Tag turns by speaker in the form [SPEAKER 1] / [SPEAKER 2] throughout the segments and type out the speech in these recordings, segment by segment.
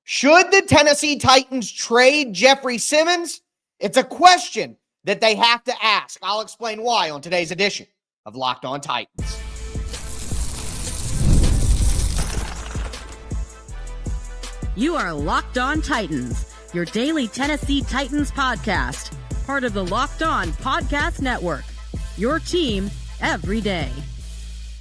[SPEAKER 1] Should the Tennessee Titans trade Jeffery Simmons? It's a question that they have to ask. I'll explain why on today's edition of Locked On Titans.
[SPEAKER 2] You are Locked On Titans, your daily Tennessee Titans podcast, part of the Locked On Podcast Network, your team every day.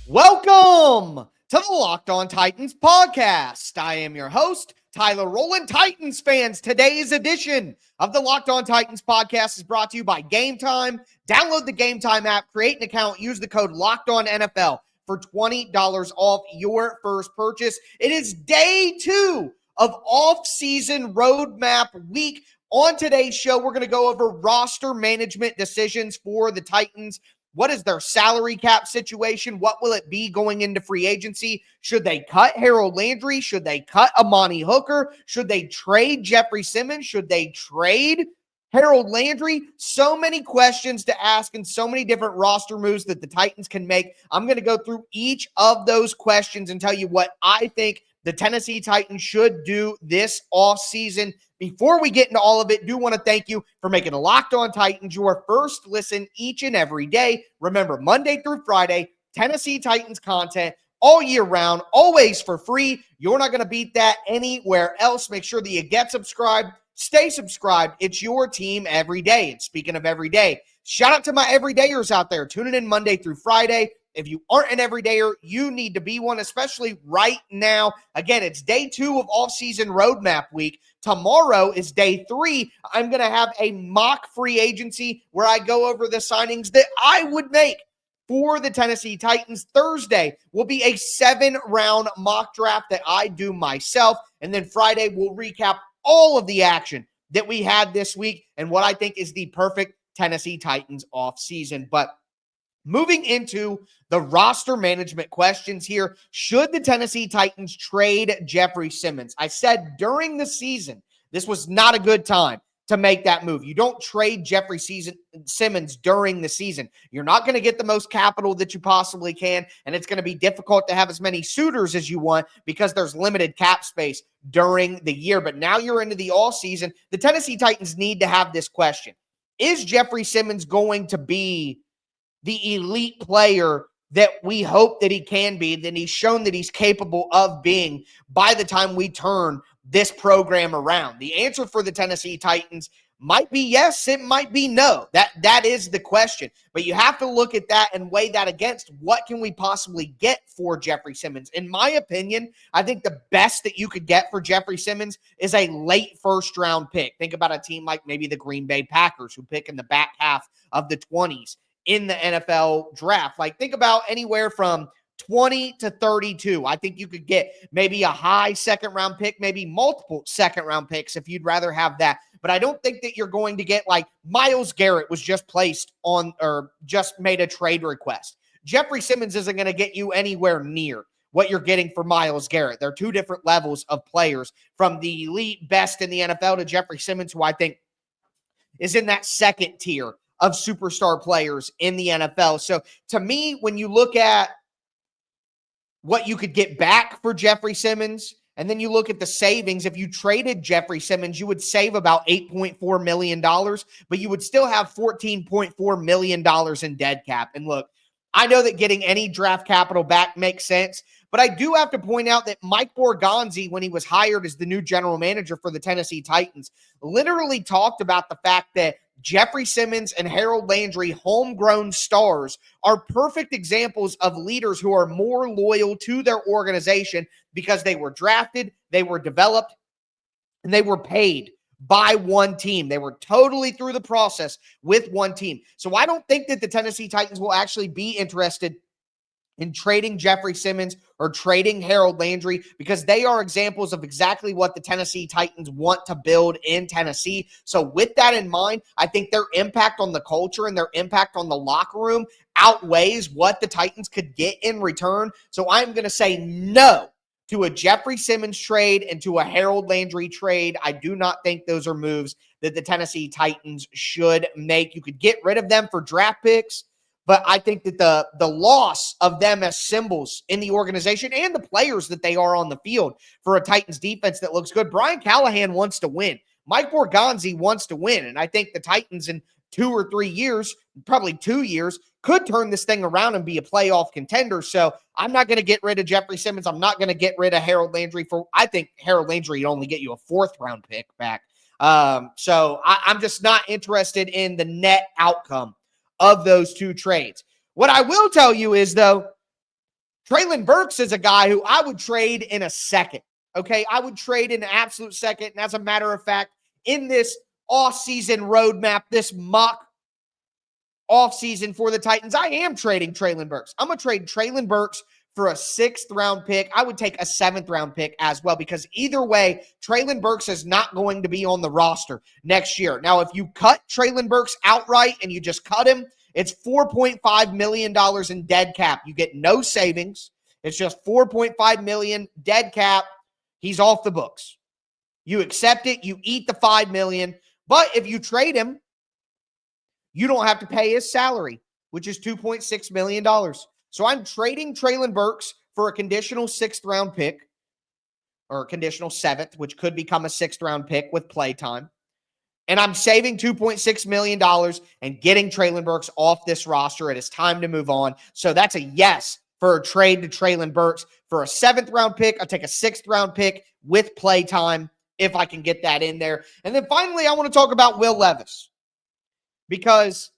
[SPEAKER 1] Welcome to the Locked On Titans podcast. I am your host, Tyler Rowland. Titans fans, today's edition of the Locked On Titans podcast is brought to you by Game Time. Download the Game Time app, create an account, use the code LOCKEDONNFL for $20 off your first purchase. It is day 2 of off-season roadmap week. On today's show, we're going to go over roster management decisions for the Titans. What is their salary cap situation? What will it be going into free agency? Should they cut Harold Landry? Should they cut Amani Hooker? Should they trade Jeffery Simmons? Should they trade Harold Landry? So many questions to ask and so many different roster moves that the Titans can make. I'm going to go through each of those questions and tell you what I think the Tennessee Titans should do this offseason. Before we get into all of it, do want to thank you for making the Locked On Titans your first listen each and every day. Remember, Monday through Friday, Tennessee Titans content all year round, always for free. You're not going to beat that anywhere else. Make sure that you get subscribed. Stay subscribed. It's your team every day. And speaking of every day, shout out to my everydayers out there tuning in Monday through Friday. If you aren't an everydayer, you need to be one, especially right now. Again, it's day 2 of off-season roadmap week. Tomorrow is day 3. I'm going to have a mock free agency where I go over the signings that I would make for the Tennessee Titans. Thursday will be a 7-round mock draft that I do myself. And then Friday, we'll recap all of the action that we had this week and what I think is the perfect Tennessee Titans offseason. But moving into the roster management questions here, should the Tennessee Titans trade Jeffery Simmons? I said during the season, this was not a good time to make that move. You don't trade Jeffery Simmons during the season. You're not going to get the most capital that you possibly can, and it's going to be difficult to have as many suitors as you want because there's limited cap space during the year. But now you're into the all season. The Tennessee Titans need to have this question. Is Jeffery Simmons going to be the elite player that we hope that he can be, that he's shown that he's capable of being by the time we turn this program around? The answer for the Tennessee Titans might be yes, it might be no. That is the question. But you have to look at that and weigh that against what can we possibly get for Jeffery Simmons. In my opinion, I think the best that you could get for Jeffery Simmons is a late first-round pick. Think about a team like maybe the Green Bay Packers who pick in the back half of the 20s. In the NFL draft. Like, think about anywhere from 20 to 32. I think you could get maybe a high second-round pick, maybe multiple second-round picks if you'd rather have that. But I don't think that you're going to get, like, Myles Garrett was just placed on or just made a trade request. Jeffery Simmons isn't going to get you anywhere near what you're getting for Myles Garrett. They're two different levels of players, from the elite best in the NFL to Jeffery Simmons, who I think is in that second tier of superstar players in the NFL. So to me, when you look at what you could get back for Jeffery Simmons, and then you look at the savings, if you traded Jeffery Simmons, you would save about $8.4 million, but you would still have $14.4 million in dead cap. And look, I know that getting any draft capital back makes sense, but I do have to point out that Mike Borgonzi, when he was hired as the new general manager for the Tennessee Titans, literally talked about the fact that Jeffery Simmons and Harold Landry, homegrown stars, are perfect examples of leaders who are more loyal to their organization because they were drafted, they were developed, and they were paid by one team. They were totally through the process with one team. So I don't think that the Tennessee Titans will actually be interested in trading Jeffery Simmons or trading Harold Landry, because they are examples of exactly what the Tennessee Titans want to build in Tennessee. So with that in mind, I think their impact on the culture and their impact on the locker room outweighs what the Titans could get in return. So I'm going to say no to a Jeffery Simmons trade and to a Harold Landry trade. I do not think those are moves that the Tennessee Titans should make. You could get rid of them for draft picks, But I think that the loss of them as symbols in the organization and the players that they are on the field for a Titans defense that looks good. Brian Callahan wants to win. Mike Borgonzi wants to win. And I think the Titans in 2 or 3 years, probably 2 years, could turn this thing around and be a playoff contender. So I'm not going to get rid of Jeffery Simmons. I'm not going to get rid of Harold Landry. I think Harold Landry would only get you a 4th round pick back. So I'm just not interested in the net outcome of those 2 trades. What I will tell you is, though, Treylon Burks is a guy who I would trade in a second. Okay, I would trade in an absolute second. And as a matter of fact, in this off-season roadmap, this mock off-season for the Titans, I am trading Treylon Burks. I'm going to trade Treylon Burks for a 6th round pick. I would take a 7th round pick as well, because either way, Treylon Burks is not going to be on the roster next year. Now, if you cut Treylon Burks outright and you just cut him, it's $4.5 million in dead cap. You get no savings. It's just $4.5 million dead cap. He's off the books. You accept it. You eat the $5 million. But if you trade him, you don't have to pay his salary, which is $2.6 million. So I'm trading Treylon Burks for a conditional 6th round pick, or a conditional 7th, which could become a 6th round pick with play time. And I'm saving $2.6 million and getting Treylon Burks off this roster. It is time to move on. So that's a yes for a trade to Treylon Burks for a 7th round pick. I'll take a 6th round pick with play time if I can get that in there. And then finally, I want to talk about Will Levis, because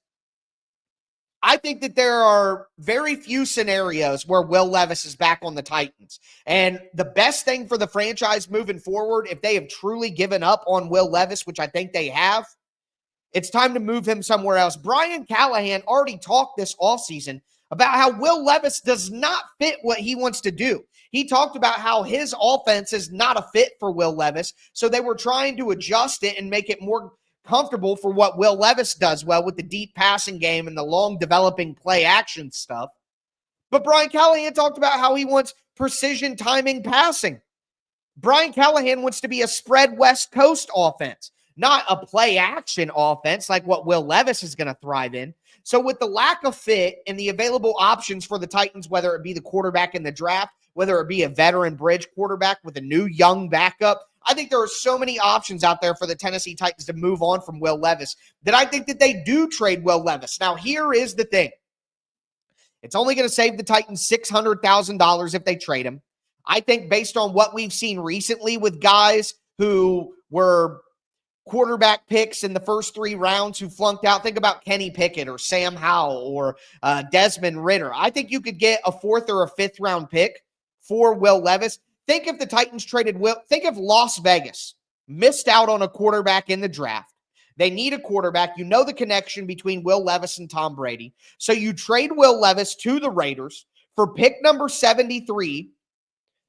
[SPEAKER 1] I think that there are very few scenarios where Will Levis is back on the Titans. And the best thing for the franchise moving forward, if they have truly given up on Will Levis, which I think they have, it's time to move him somewhere else. Brian Callahan already talked this offseason about how Will Levis does not fit what he wants to do. He talked about how his offense is not a fit for Will Levis, so they were trying to adjust it and make it more comfortable for what Will Levis does well with the deep passing game and the long developing play action stuff. But Brian Callahan talked about how he wants precision timing passing. Brian Callahan wants to be a spread West Coast offense, not a play action offense like what Will Levis is going to thrive in. So with the lack of fit and the available options for the Titans, whether it be the quarterback in the draft, whether it be a veteran bridge quarterback with a new young backup, I think there are so many options out there for the Tennessee Titans to move on from Will Levis that I think that they do trade Will Levis. Now, here is the thing. It's only going to save the Titans $600,000 if they trade him. I think based on what we've seen recently with guys who were quarterback picks in the first 3 rounds who flunked out, think about Kenny Pickett or Sam Howell or Desmond Ridder. I think you could get a 4th or a 5th round pick for Will Levis. Think if the Titans traded Will. Think if Las Vegas missed out on a quarterback in the draft. They need a quarterback. You know the connection between Will Levis and Tom Brady. So you trade Will Levis to the Raiders for pick number 73,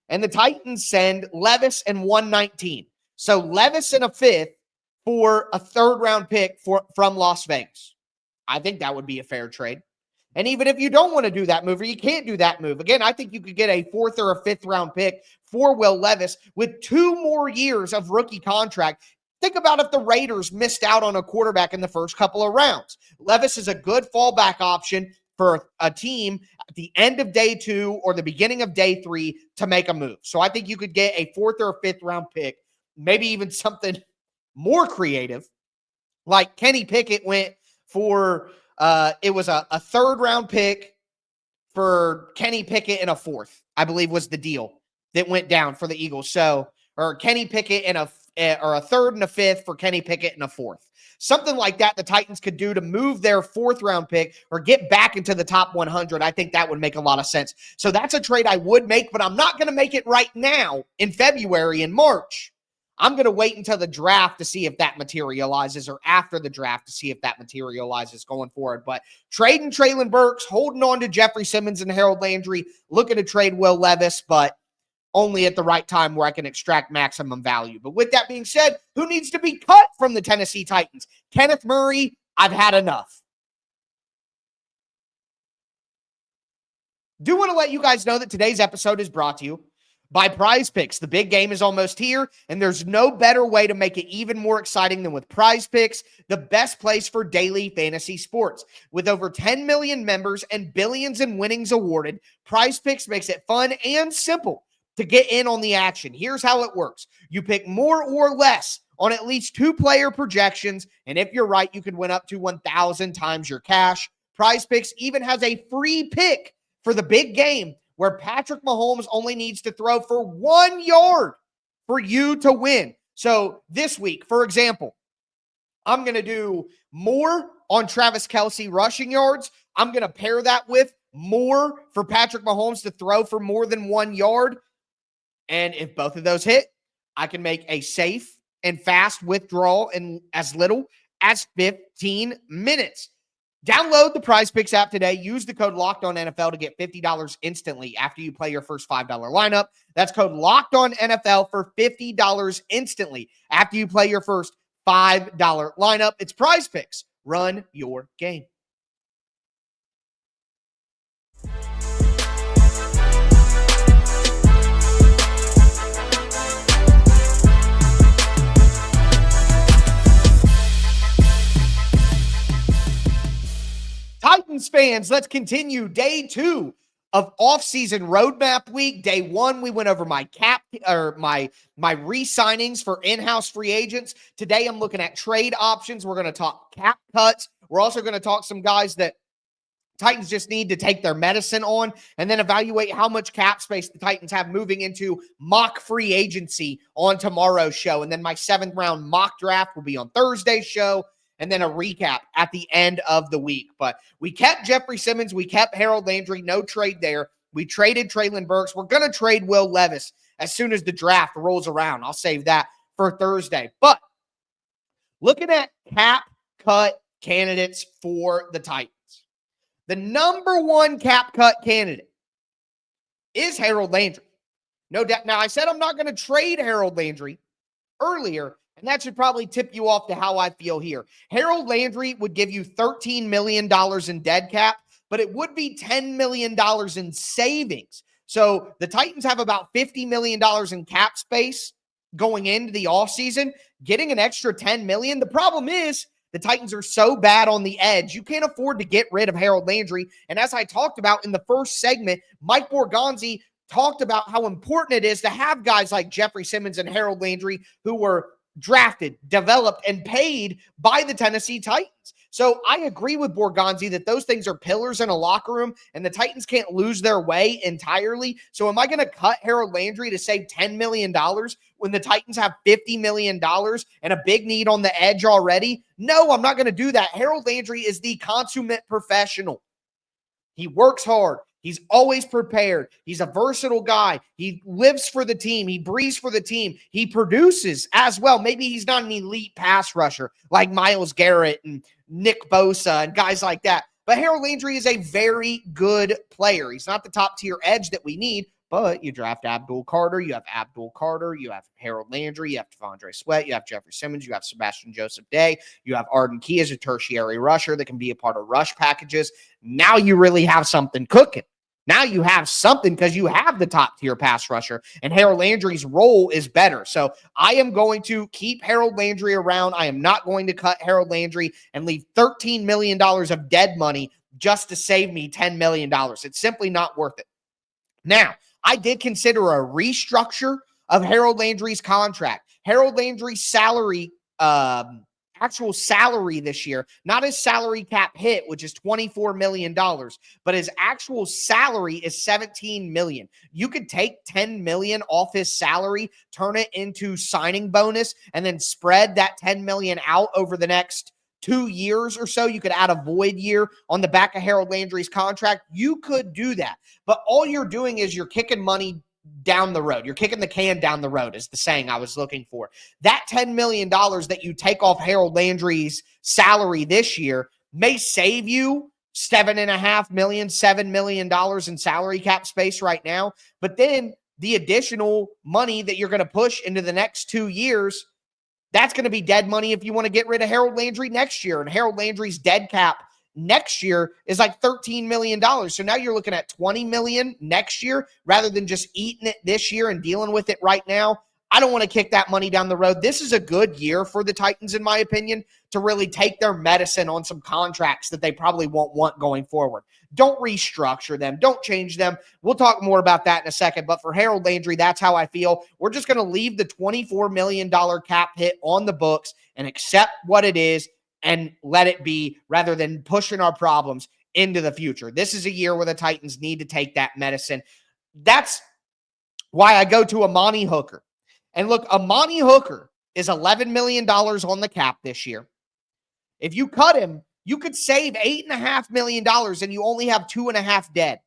[SPEAKER 1] and the Titans send Levis and 119. So Levis and a 5th for a 3rd round pick from Las Vegas. I think that would be a fair trade. And even if you don't want to do that move, or you can't do that move, again, I think you could get a 4th or a 5th round pick for Will Levis with 2 more years of rookie contract. Think about if the Raiders missed out on a quarterback in the first couple of rounds. Levis is a good fallback option for a team at the end of day 2 or the beginning of day 3 to make a move. So I think you could get a 4th or a 5th round pick, maybe even something more creative, like Kenny Pickett went for it was a 3rd round pick for Kenny Pickett and a 4th, I believe was the deal that went down for the Eagles. So, or Kenny Pickett and a 3rd and a 5th for Kenny Pickett and a 4th. Something like that the Titans could do to move their 4th round pick or get back into the top 100. I think that would make a lot of sense. So that's a trade I would make, but I'm not going to make it right now in February and March. I'm going to wait until the draft to see if that materializes, or after the draft to see if that materializes going forward. But trading Treylon Burks, holding on to Jeffery Simmons and Harold Landry, looking to trade Will Levis, but only at the right time where I can extract maximum value. But with that being said, who needs to be cut from the Tennessee Titans? Kenneth Murray, I've had enough. Do want to let you guys know that today's episode is brought to you by Prize Picks. The big game is almost here, and there's no better way to make it even more exciting than with Prize Picks, the best place for daily fantasy sports. With over 10 million members and billions in winnings awarded, Prize Picks makes it fun and simple to get in on the action. Here's how it works. You pick more or less on at least 2-player projections, and if you're right, you can win up to 1,000 times your cash. Prize Picks even has a free pick for the big game where Patrick Mahomes only needs to throw for 1 yard for you to win. So this week, for example, I'm going to do more on Travis Kelce rushing yards. I'm going to pair that with more for Patrick Mahomes to throw for more than 1 yard. And if both of those hit, I can make a safe and fast withdrawal in as little as 15 minutes. Download the Prize Picks app today. Use the code LOCKEDONNFL to get $50 instantly after you play your first $5 lineup. That's code LOCKEDONNFL for $50 instantly after you play your first $5 lineup. It's Prize Picks. Run your game. Titans fans, let's continue day 2 of off-season roadmap week. Day 1, we went over my re-signings for in-house free agents. Today, I'm looking at trade options. We're going to talk cap cuts. We're also going to talk some guys that Titans just need to take their medicine on, and then evaluate how much cap space the Titans have moving into mock free agency on tomorrow's show. And then my 7th round mock draft will be on Thursday's show, and then a recap at the end of the week. But we kept Jeffery Simmons. We kept Harold Landry. No trade there. We traded Treylon Burks. We're going to trade Will Levis as soon as the draft rolls around. I'll save that for Thursday. But looking at cap cut candidates for the Titans, the number 1 cap cut candidate is Harold Landry. No doubt. Now, I said I'm not going to trade Harold Landry earlier, and that should probably tip you off to how I feel here. Harold Landry would give you $13 million in dead cap, but it would be $10 million in savings. So the Titans have about $50 million in cap space going into the offseason, getting an extra $10 million. The problem is the Titans are so bad on the edge. You can't afford to get rid of Harold Landry. And as I talked about in the first segment, Mike Borgonzi talked about how important it is to have guys like Jeffery Simmons and Harold Landry who were drafted, developed, and paid by the Tennessee Titans. So I agree with Borgonzi that those things are pillars in a locker room, and the Titans can't lose their way entirely. So am I going to cut Harold Landry to save $10 million when the Titans have $50 million and a big need on the edge already? No, I'm not going to do that. Harold Landry is the consummate professional. He works hard. He's always prepared. He's a versatile guy. He lives for the team. He breathes for the team. He produces as well. Maybe he's not an elite pass rusher like Myles Garrett and Nick Bosa and guys like that. But Harold Landry is a very good player. He's not the top-tier edge that we need, but you draft Abdul Carter. You have Abdul Carter. You have Harold Landry. You have Devondre Sweat. You have Jeffery Simmons. You have Sebastian Joseph Day. You have Arden Key as a tertiary rusher that can be a part of rush packages. Now you really have something cooking. Now you have something because you have the top-tier pass rusher, and Harold Landry's role is better. So I am going to keep Harold Landry around. I am not going to cut Harold Landry and leave $13 million of dead money just to save me $10 million. It's simply not worth it. Now, I did consider a restructure of Harold Landry's contract. Harold Landry's salary, actual salary this year, not his salary cap hit, which is $24 million, but his actual salary is $17 million. You could take $10 million off his salary, turn it into signing bonus, and then spread that $10 million out over the next 2 years or so. You could add a void year on the back of Harold Landry's contract. You could do that, but all you're doing is you're kicking money down the road. You're kicking the can down the road is the saying I was looking for. That $10 million that you take off Harold Landry's salary this year may save you $7.5 million, $7 million in salary cap space right now. But then the additional money that you're going to push into the next 2 years, that's going to be dead money if you want to get rid of Harold Landry next year. And Harold Landry's dead cap next year is like $13 million. So now you're looking at $20 million next year rather than just eating it this year and dealing with it right now. I don't want to kick that money down the road. This is a good year for the Titans, in my opinion, to really take their medicine on some contracts that they probably won't want going forward. Don't restructure them. Don't change them. We'll talk more about that in a second. But for Harold Landry, that's how I feel. We're just going to leave the $24 million cap hit on the books and accept what it is and let it be rather than pushing our problems into the future. This is a year where the Titans need to take that medicine. That's why I go to Amani Hooker. And look, Amani Hooker is $11 million on the cap this year. If you cut him, you could save $8.5 million and you only have 2.5 dead.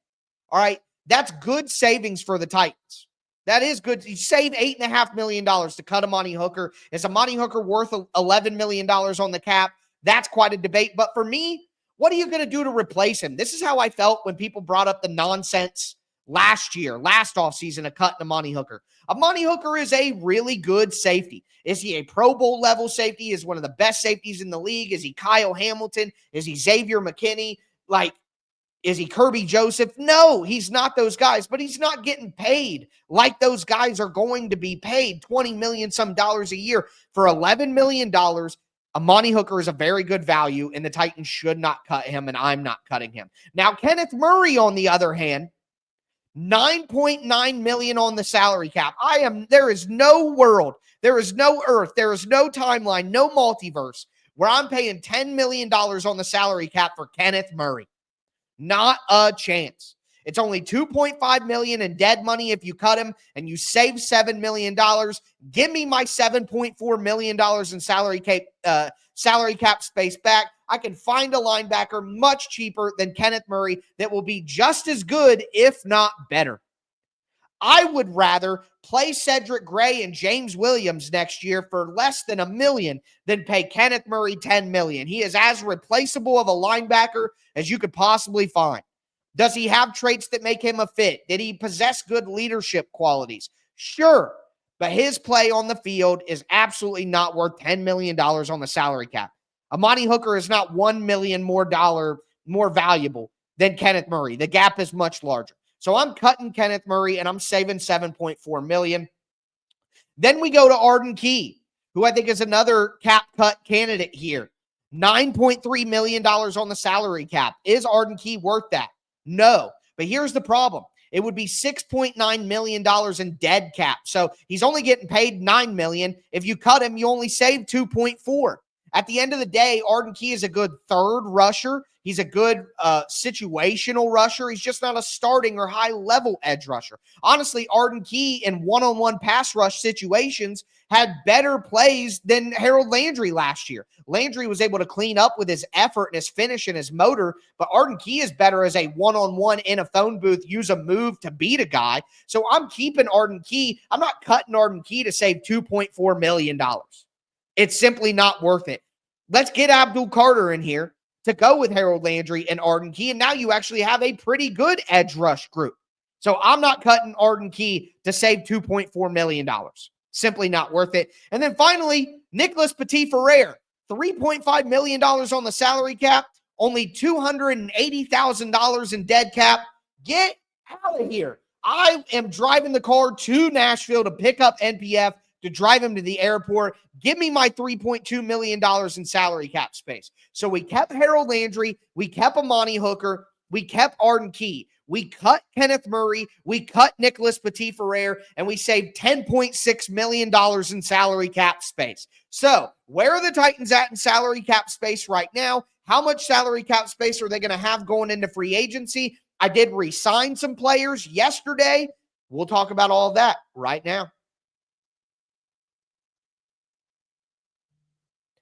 [SPEAKER 1] All right. That's good savings for the Titans. That is good. You save $8.5 million to cut Amani Hooker. Is Amani Hooker worth $11 million on the cap? That's quite a debate. But for me, what are you going to do to replace him? This is how I felt when people brought up the nonsense last offseason of cutting Amani Hooker. Amani Hooker is a really good safety. Is he a Pro Bowl level safety? Is one of the best safeties in the league? Is he Kyle Hamilton? Is he Xavier McKinney? Is he Kirby Joseph? No, he's not those guys, but he's not getting paid like those guys are going to be paid $20 million some dollars a year. For $11 million, Amani Hooker is a very good value, and the Titans should not cut him, and I'm not cutting him. Now, Kenneth Murray, on the other hand, $9.9 million on the salary cap. There is no world, there is no earth, there is no timeline, no multiverse where I'm paying $10 million on the salary cap for Kenneth Murray. Not a chance. It's only $2.5 million in dead money if you cut him and you save $7 million. Give me my $7.4 million in salary cap space back. I can find a linebacker much cheaper than Kenneth Murray that will be just as good, if not better. I would rather play Cedric Gray and James Williams next year for less than $1 million than pay Kenneth Murray $10 million. He is as replaceable of a linebacker as you could possibly find. Does he have traits that make him a fit? Did he possess good leadership qualities? Sure, but his play on the field is absolutely not worth $10 million on the salary cap. Amani Hooker is not $1 million more valuable than Kenneth Murray. The gap is much larger. So I'm cutting Kenneth Murray and I'm saving $7.4 million. Then we go to Arden Key, who I think is another cap cut candidate here. $9.3 million on the salary cap. Is Arden Key worth that? No. But here's the problem. It would be $6.9 million in dead cap. So he's only getting paid $9 million. If you cut him, you only save $2.4. At the end of the day, Arden Key is a good third rusher. He's a good situational rusher. He's just not a starting or high-level edge rusher. Honestly, Arden Key in one-on-one pass rush situations had better plays than Harold Landry last year. Landry was able to clean up with his effort and his finish and his motor, but Arden Key is better as a one-on-one in a phone booth, use a move to beat a guy. So I'm keeping Arden Key. I'm not cutting Arden Key to save $2.4 million. It's simply not worth it. Let's get Abdul Carter in here to go with Harold Landry and Arden Key, and now you actually have a pretty good edge rush group. So I'm not cutting Arden Key to save $2.4 million. Simply not worth it. And then finally, Nicholas Petit-Frere, $3.5 million on the salary cap, only $280,000 in dead cap. Get out of here. I am driving the car to Nashville to pick up NPF, to drive him to the airport. Give me my $3.2 million in salary cap space. So we kept Harold Landry. We kept Amani Hooker. We kept Arden Key. We cut Kenneth Murray. We cut Nicholas Petit-Frere, and we saved $10.6 million in salary cap space. So where are the Titans at in salary cap space right now? How much salary cap space are they going to have going into free agency? I did re-sign some players yesterday. We'll talk about all of that right now.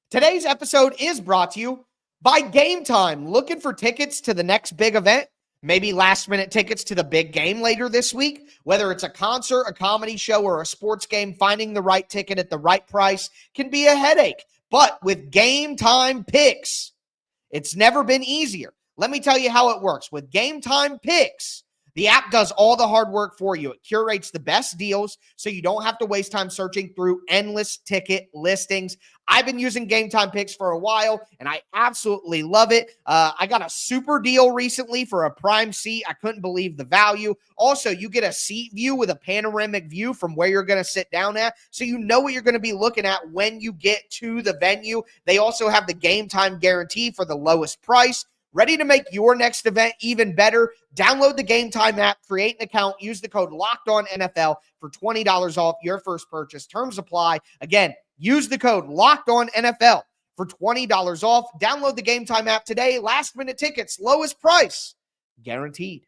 [SPEAKER 1] Today's episode is brought to you by Game Time. Looking for tickets to the next big event? Maybe last-minute tickets to the big game later this week? Whether it's a concert, a comedy show, or a sports game, finding the right ticket at the right price can be a headache. But with Game Time Picks, it's never been easier. Let me tell you how it works. With Game Time Picks, The app does all the hard work for you. It curates the best deals so you don't have to waste time searching through endless ticket listings. I've been using Game Time Picks for a while, and I absolutely love it. I got a super deal recently for a prime seat. I couldn't believe the value. Also, you get a seat view with a panoramic view from where you're going to sit down at, so you know what you're going to be looking at when you get to the venue. They also have the Game Time guarantee for the lowest price. Ready to make your next event even better? Download the Game Time app, create an account, use the code LOCKEDONNFL for $20 off your first purchase. Terms apply. Again, use the code LOCKEDONNFL for $20 off. Download the Game Time app today. Last minute tickets, lowest price, guaranteed.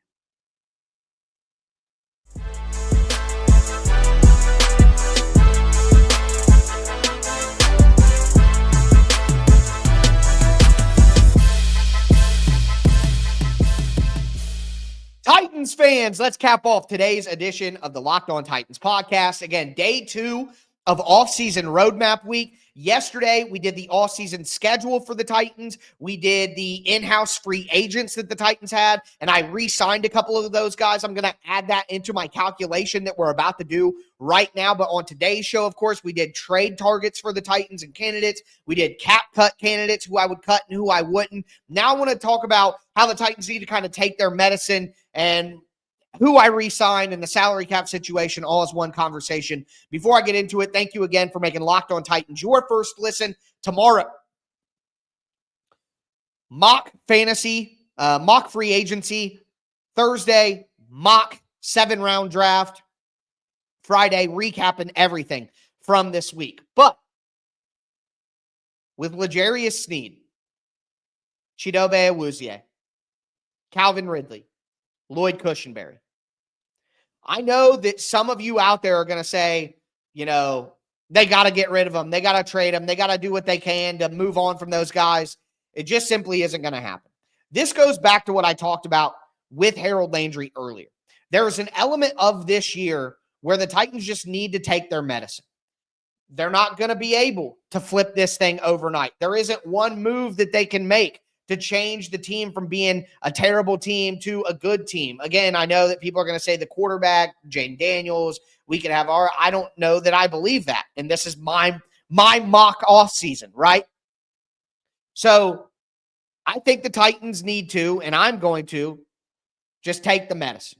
[SPEAKER 1] Titans fans, let's cap off today's edition of the Locked On Titans podcast. Again, day 2 of off-season roadmap week. Yesterday, we did the off-season schedule for the Titans. We did the in-house free agents that the Titans had, and I re-signed a couple of those guys. I'm going to add that into my calculation that we're about to do right now. But on today's show, of course, we did trade targets for the Titans and candidates. We did cap cut candidates, who I would cut and who I wouldn't. Now I want to talk about how the Titans need to kind of take their medicine and who I re-signed and the salary cap situation all as one conversation. Before I get into it, thank you again for making Locked On Titans your first listen. Tomorrow, mock fantasy, mock free agency. Thursday, mock 7-round draft. Friday, recapping everything from this week. But with L'Jarius Sneed, Chidobe Awuzie, Calvin Ridley, Lloyd Cushenberry. I know that some of you out there are going to say, you know, they got to get rid of them. They got to trade them. They got to do what they can to move on from those guys. It just simply isn't going to happen. This goes back to what I talked about with Harold Landry earlier. There is an element of this year where the Titans just need to take their medicine. They're not going to be able to flip this thing overnight. There isn't one move that they can make to change the team from being a terrible team to a good team. Again, I know that people are going to say the quarterback, Jane Daniels, we could have our, I don't know that I believe that. And this is my mock off season, right? So I think the Titans need to, and I'm going to, just take the medicine.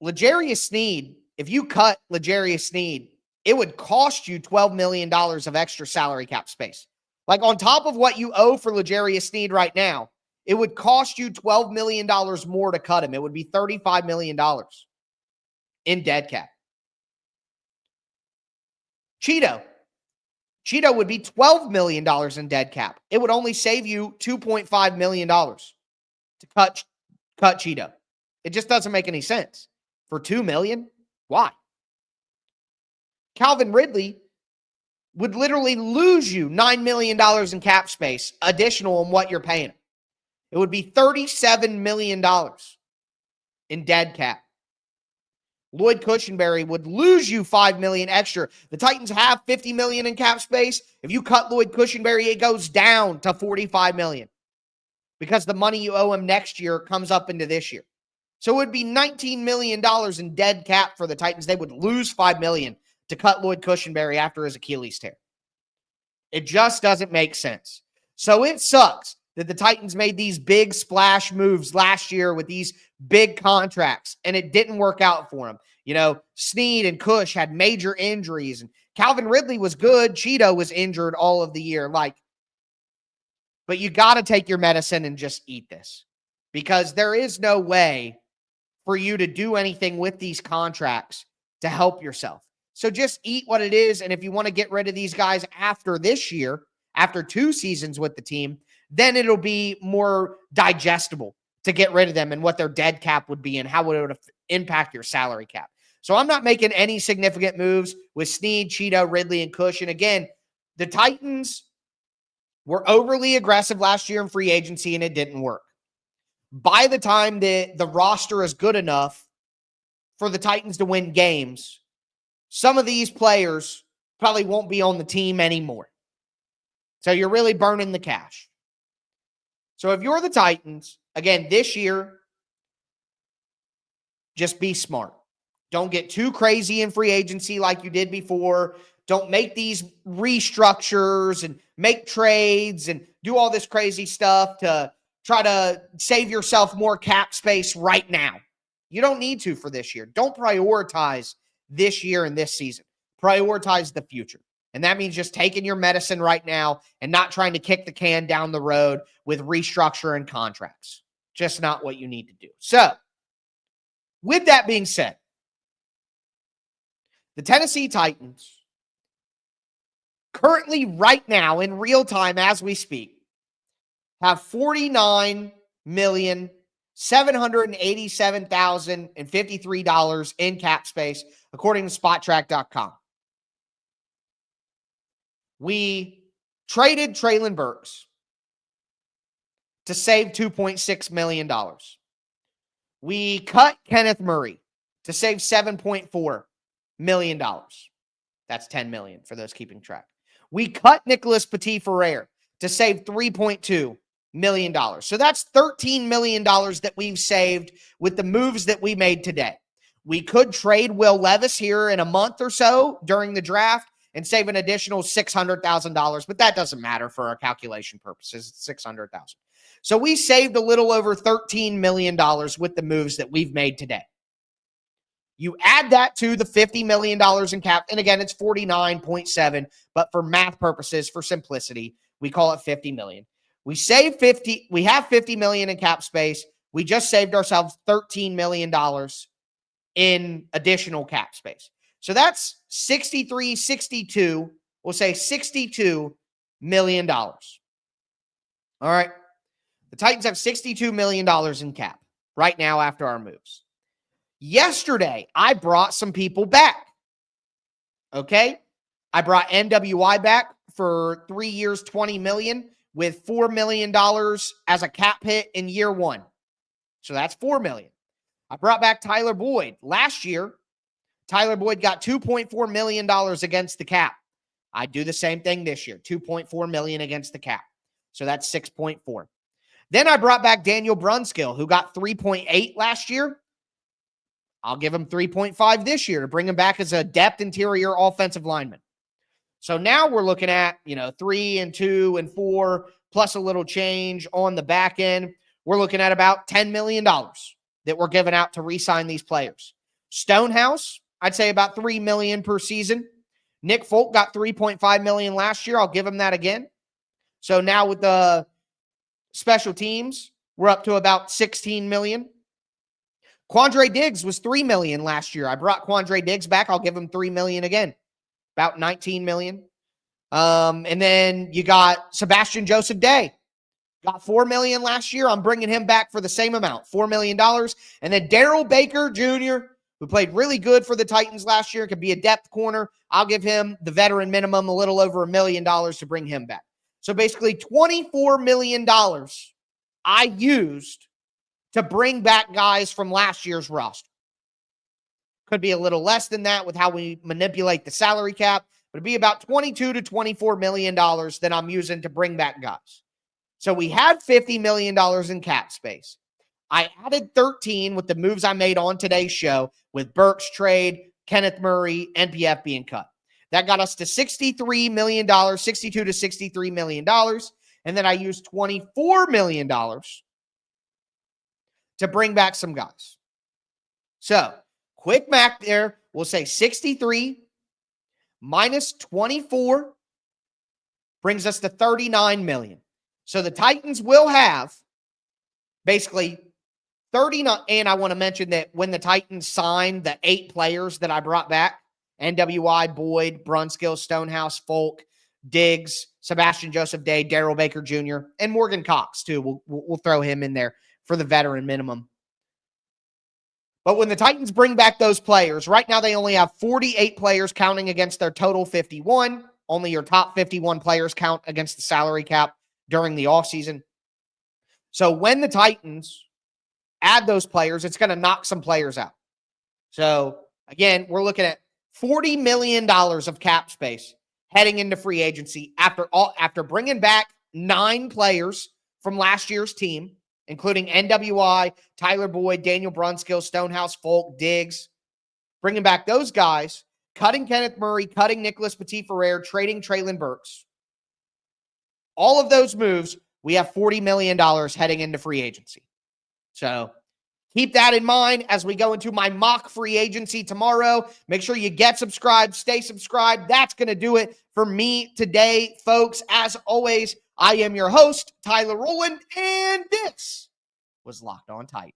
[SPEAKER 1] L'Jarius Sneed, if you cut L'Jarius Sneed, it would cost you $12 million of extra salary cap space. Like on top of what you owe for L'Jarius Sneed right now, it would cost you $12 million more to cut him. It would be $35 million in dead cap. Cheeto would be $12 million in dead cap. It would only save you $2.5 million to cut Cheeto. It just doesn't make any sense. For $2 million? Why? Calvin Ridley would literally lose you $9 million in cap space additional on what you're paying him. It would be $37 million in dead cap. Lloyd Cushenberry would lose you $5 million extra. The Titans have $50 million in cap space. If you cut Lloyd Cushenberry, it goes down to $45 million because the money you owe him next year comes up into this year. So it would be $19 million in dead cap for the Titans. They would lose $5 million to cut Lloyd Cushenberry after his Achilles tear. It just doesn't make sense. So it sucks that the Titans made these big splash moves last year with these big contracts, and it didn't work out for them. You know, Sneed and Cush had major injuries, and Calvin Ridley was good. Cheeto was injured all of the year. But you got to take your medicine and just eat this, because there is no way for you to do anything with these contracts to help yourself. So just eat what it is. And if you want to get rid of these guys after this year, after 2 seasons with the team, then it'll be more digestible to get rid of them and what their dead cap would be and how it would impact your salary cap. So I'm not making any significant moves with Sneed, Cheeto, Ridley, and Cush. And again, the Titans were overly aggressive last year in free agency, and it didn't work. By the time the roster is good enough for the Titans to win games, some of these players probably won't be on the team anymore. So you're really burning the cash. So if you're the Titans, again, this year, just be smart. Don't get too crazy in free agency like you did before. Don't make these restructures and make trades and do all this crazy stuff to try to save yourself more cap space right now. You don't need to for this year. Don't prioritize this year and this season. Prioritize the future. And that means just taking your medicine right now and not trying to kick the can down the road with restructure and contracts. Just not what you need to do. So, with that being said, the Tennessee Titans currently right now in real time as we speak have $49,787,053 in cap space according to SpotTrack.com. We traded Treylon Burks to save $2.6 million. We cut Kenneth Murray to save $7.4 million. That's $10 million for those keeping track. We cut Nicholas Petit-Ferrer to save $3.2 million. So that's $13 million that we've saved with the moves that we made today. We could trade Will Levis here in a month or so during the draft and save an additional $600,000, but that doesn't matter for our calculation purposes. It's $600,000. So we saved a little over $13 million with the moves that we've made today. You add that to the $50 million in cap, and again, it's 49.7, but for math purposes, for simplicity, we call it 50 million. We have $50 million in cap space. We just saved ourselves $13 million in additional cap space. So that's 62, we'll say $62 million. All right. The Titans have $62 million in cap right now after our moves. Yesterday, I brought some people back. Okay? I brought NWI back for 3 years, $20 million with $4 million as a cap hit in year one. So that's $4 million. I brought back Tyler Boyd. Last year, Tyler Boyd got $2.4 million against the cap. I do the same thing this year, $2.4 million against the cap. So that's 6.4. Then I brought back Daniel Brunskill, who got 3.8 last year. I'll give him 3.5 this year to bring him back as a depth interior offensive lineman. So now we're looking at, 3 and 2 and 4 plus a little change on the back end. We're looking at about $10 million that we're giving out to re-sign these players. Stonehouse, I'd say about $3 million per season. Nick Folk got $3.5 million last year. I'll give him that again. So now with the special teams, we're up to about $16 million. Quandre Diggs was $3 million last year. I brought Quandre Diggs back. I'll give him $3 million again, about $19 million. And then you got Sebastian Joseph Day, got $4 million last year. I'm bringing him back for the same amount, $4 million. And then Darrell Baker Jr., who played really good for the Titans last year, could be a depth corner. I'll give him the veteran minimum, a little over $1 million to bring him back. So basically $24 million I used to bring back guys from last year's roster. Could be a little less than that with how we manipulate the salary cap, but it'd be about $22 to $24 million that I'm using to bring back guys. So we had $50 million in cap space. I added 13 with the moves I made on today's show with Burks trade, Kenneth Murray, NPF being cut. That got us to $63 million, $62 to $63 million. And then I used $24 million to bring back some guys. So, quick math there. We'll say 63 minus 24 brings us to 39 million. So the Titans will have basically 39. And I want to mention that when the Titans signed the 8 players that I brought back, NWI, Boyd, Brunskill, Stonehouse, Folk, Diggs, Sebastian Joseph Day, Darrell Baker Jr., and Morgan Cox too. We'll throw him in there for the veteran minimum. But when the Titans bring back those players, right now they only have 48 players counting against their total 51. Only your top 51 players count against the salary cap during the offseason. So when the Titans add those players, it's going to knock some players out. So again, we're looking at $40 million of cap space heading into free agency after bringing back 9 players from last year's team. including NWI, Tyler Boyd, Daniel Brunskill, Stonehouse, Folk, Diggs. Bringing back those guys, cutting Kenneth Murray, cutting Nicholas Petit-Frere, trading Treylon Burks. All of those moves, we have $40 million heading into free agency. So keep that in mind as we go into my mock free agency tomorrow. Make sure you get subscribed, stay subscribed. That's going to do it for me today, folks. As always, I am your host, Tyler Rowland, and this was Locked On Titans.